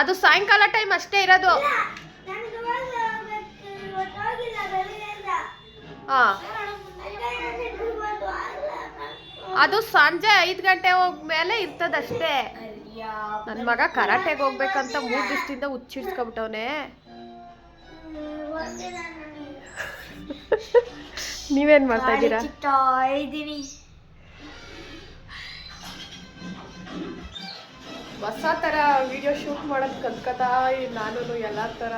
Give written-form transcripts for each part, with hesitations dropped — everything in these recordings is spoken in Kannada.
ಅದು ಸಾಯಂಕಾಲ ಟೈಮ್ ಅಷ್ಟೇ ಇರೋದು. ಹಾ, ಅದು ಸಂಜೆ 5 ಗಂಟೆ ಹೋಗ್ಮೇಲೆ ಇರ್ತದಷ್ಟೇ. ನನ್ನ ಮಗ ಕರಾಟೆಗೆ ಹೋಗ್ಬೇಕಂತ 3 ದಿವಸದಿಂದ ಹುಚ್ಚಿಡ್ಸ್ಕೊಬಿಟ್ಟವನೆ. ನೀವೇನ್ ಮಾಡ್ತಾ ಇದ್ದೀರಾ? ಹೊಸ ಥರ ವಿಡಿಯೋ ಶೂಟ್ ಮಾಡೋದು ಕಲ್ತ್ಕೊತಾ ನಾನು ಎಲ್ಲ ಥರ.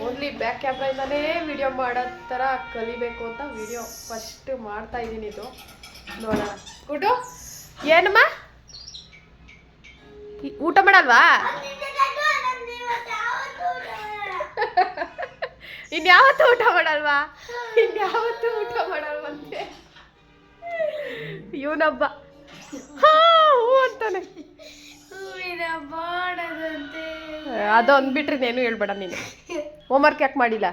ಓನ್ಲಿ ಬ್ಯಾಕ್ ಕ್ಯಾಮ್ರಾಯಿಂದನೇ ವಿಡಿಯೋ ಮಾಡೋ ಥರ ಕಲಿಬೇಕು ಅಂತ ವಿಡಿಯೋ ಫಸ್ಟ್ ಮಾಡ್ತಾ ಇದ್ದೀನಿ. ಇದು ನೋಡೋಣ. ಗುಡ್ಡು ಏನಮ್ಮ ಊಟ ಮಾಡಲ್ವಾ? ಇನ್ಯಾವತ್ತೂ ಊಟ ಮಾಡಲ್ವಾ? ಇನ್ಯಾವತ್ತೂ ಊಟ ಮಾಡಲ್ವಂತೆ ಇವನಬ್ಬ. ಹೂ ಅಂತಾನೆ. ಅದು ಅಂದ್ಬಿಟ್ರೆ ನೇನು ಹೇಳ್ಬೇಡ ನೀನು. ಹೋಮ್ವರ್ಕ್ ಯಾಕೆ ಮಾಡಿಲ್ಲ?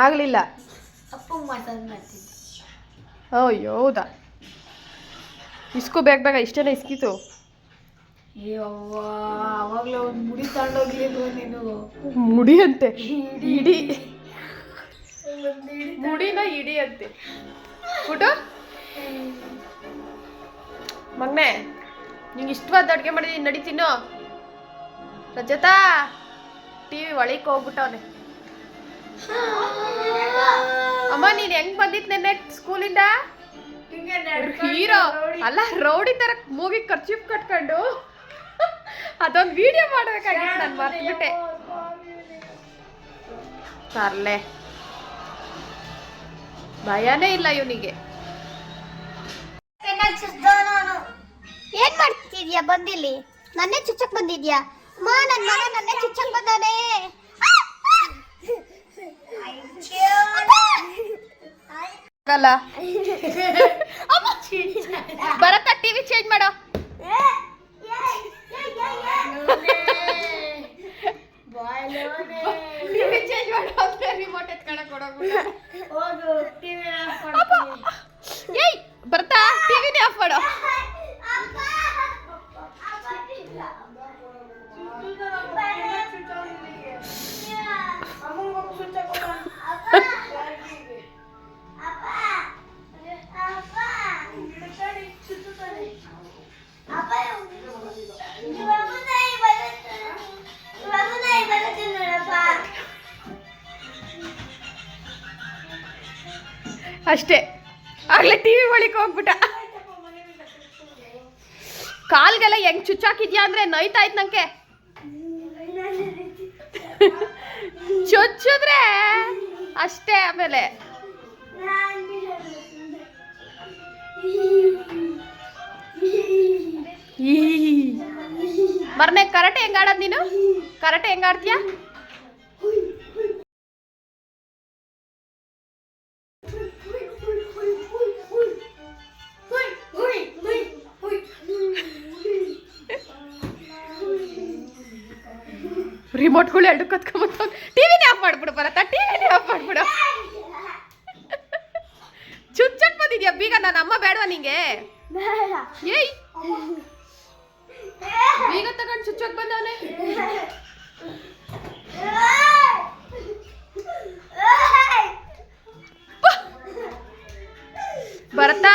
ಆಗಲಿಲ್ಲ. ಅಯ್ಯೋ ಹೌದಾ? ಇಸ್ಕು ಬೇಗ ಬೇಗ. ಇಷ್ಟೇನ ಇಸ್ಕಿತು? ಅವಾಗಲೇ ಒಂದು ಮುಡಿ ತಗೊಂಡೋಗ್ಲಿಲ್ವ ನೀನು? ಮುಡಿ ಅಂತೆ, ಇಡಿ ಮುಡಿನ ಇಡಿ ಅಂತೆ. ಊಟ ಮಗ್ನೆ, ನಿಂಗೆ ಇಷ್ಟವಾದ ಅಡುಗೆ ಮಾಡಿದೀನಿ, ನಡಿ ತಿನ್ನು. ರಜತಾ ಟಿವಿ ಒಳಕ್ಕೆ ಹೋಗ್ಬಿಟ್ಟವನೆ. ಅಮ್ಮ ನೀನ್ ಹೆಂಗ್ ಬಂದಿತ್ ನೆನ್ನೆ ಸ್ಕೂಲಿಂದ? ಹೀರೋ ಅಲ್ಲ, ರೌಡಿ ತರ ಮೂಗಿ ಖರ್ಚಿಪ್ ಕಟ್ಕೊಂಡು ಅದೊಂದು ವಿಡಿಯೋ ಮಾಡ್ಬೇಕಾಗಿತ್ತು, ನಾನು ಮರ್ತ್ಬಿಟ್ಟೆ. ತರ್ಲೆ ಭಯನೇ ಇಲ್ಲ ಇವನಿಗೆ. ಏನ್ ಮಾಡ್ತಿದ್ಯಾ ಬಂದಿಲ್ಲಿ? ನನ್ನೇ ಚುಚ್ಚಕ್ ಬಂದಿದ್ಯಾ? ನನ್ನ ಮಗ ನನ್ನೇ ಚುಚ್ಚಕ್ ಬಂದಾನೆ. ಬರತ್ತ ಟಿವಿ ಚೇಂಜ್ ಮಾಡೋ. ಟಿವಿ ಚೇಂಜ್ ಮಾಡೋ ಅಂದ್ರೆ ರಿಮೋಟ್ ಎತ್ಕೊಳಕ್ ಕೊಡೋಗ್ಬಿಟ್ಟು. ಏಯ್ ಬರ್ತಾ ಟಿವಿನೇ ಆಫ್ ಮಾಡೋ. ಅಷ್ಟೇ, ಆಗ್ಲೇ ಟಿವಿ ಒಳಗೆ ಹೋಗ್ಬಿಟ್ಟ. ಕಾಲ್ಗೆಲ್ಲ ಹೆಂಗ್ ಚುಚ್ಚಾಕಿದ್ಯಾ ಅಂದ್ರೆ ನೋಯ್ತಾಯ್ತು ನಂಗೆ. ಚುಚ್ಚಿದ್ರೆ ಅಷ್ಟೇ. ಆಮೇಲೆ ಮರ್ನೆ ಕರಾಟೆ ಹೆಂಗ್ ಆಡೋದ್ ನೀನು? ಕರಾಟೆ ಹೆಂಗ್ ಆಡ್ತೀಯಾ? ರಿಮೋಟ್ಗಳು ಎರಡು ಕತ್ಕೊಂಡ್ಬಂತ ಟಿವಿನೇ ಆಫ್ ಮಾಡ್ಬಿಡು. ಬರತ್ತಾ ಟಿವಿನೇ ಆಫ್ ಮಾಡ್ಬಿಡು. ಚುಚ್ಚಕ್ ಬಂದಿದ್ಯಾ ಬೀಗ? ನನ್ನ ಅಮ್ಮ ಬೇಡವಾ ನಿಂಗೆ? ಏಯ್ ಬೀಗ ತಗೊಂಡು ಚುಚ್ಚಕ್ ಬಂದವನೆ. ಬರತ್ತಾ